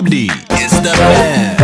Abdi is the best.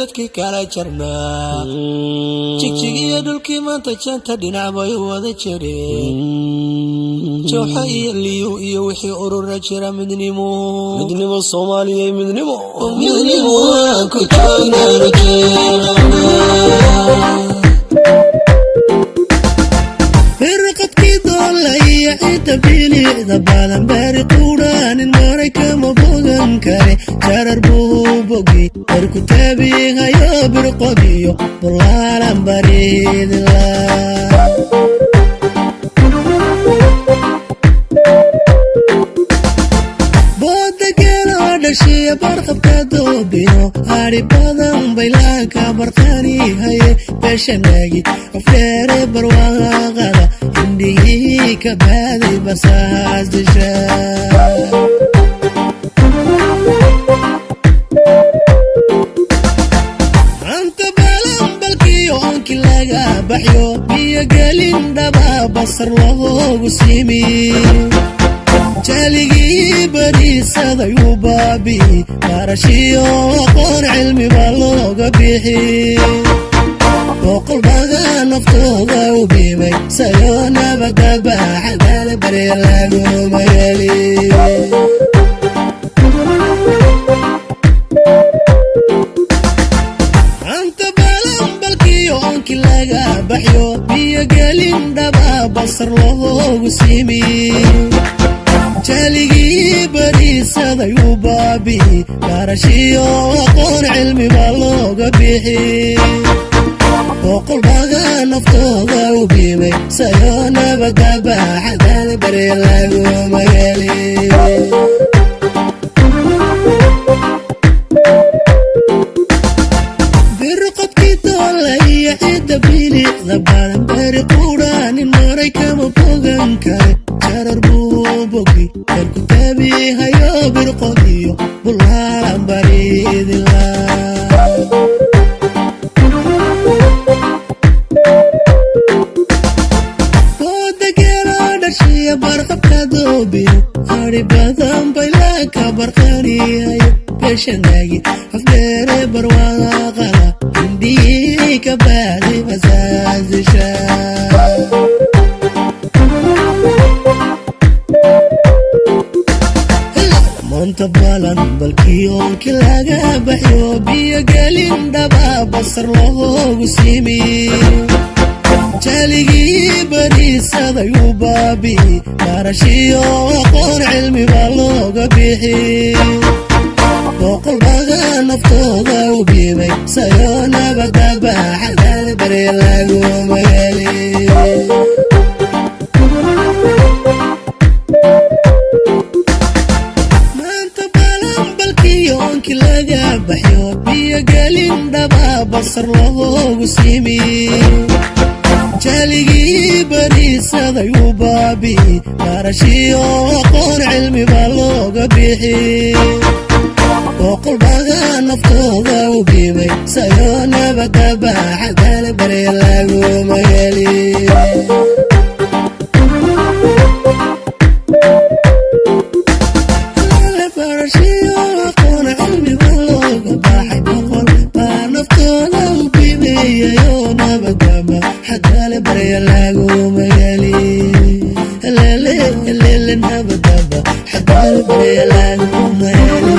dadkii kala jarnaa jigjigiyo dhulkii maanta janta dhinac bay wada jireen jooxa iyo liyu iyo wixii urura jira midnimo Soomaaliya midnimo ku joognaa birqadkii doolaya inta biliida badan bari quudaan marayka ma bogan kare jarar buu bogi ku tabiihayo birqodiyo bulaalan baridila booda gelo dhashiya barqabka doobino hari badan baylaanka barqani haye beeshanaagi afreere barwaaqada indhihii ka baaday basaas disha baxyo biyo gelin dhaba basar loogu simi jaligii bariisaday u baabi barashiyo aqoon cilmi baa looga bixi boqol baga naftooda u biimay sayoo nabadaba xagaala bari laguma heli baxyo biyo gelin dhaba basar loogu simi jaligii bariisaday u baabi barashiyo aqoon cilmi baa looga bixi boqol baga naftooda u biimay sayoo nabadaba xagaala bari laguma heli badan bari quudaan marayka ma bogan kare jarar buu bogi ku tabiihayo birqodiyo bulaalan baridila booda gelo dhashiya barqabka doobino hari badan tabihayo beshanagi afdheere barwaaqada indhihii ka baadi masaasisha monta balan balkii oonki laga baxyo biyo gelin dhaba basar loogu siimi jaligii bariisadayuu baabi'i barashiyo aqoon cilmi baa looga bixi boqol baga naftooda u biibay sayoo nabadaba xagaal bari lagu magaali maanta balan balkii oonki laga baxyo biyo gelin dhaba basar loogu siimi jaligii bariisadayuu baabi'i barashiyo aqoon cilmi baa looga bixi boqol baga naftooda u biibay sayoo nabadaba xagaal bari lagu magaali barashiyo aqoon cilmi baa looga baxay boqol baa naftooda u biibayayo nabadaba xagaal bari lagu magaali lele nabadaba xagaal bari lagu magaali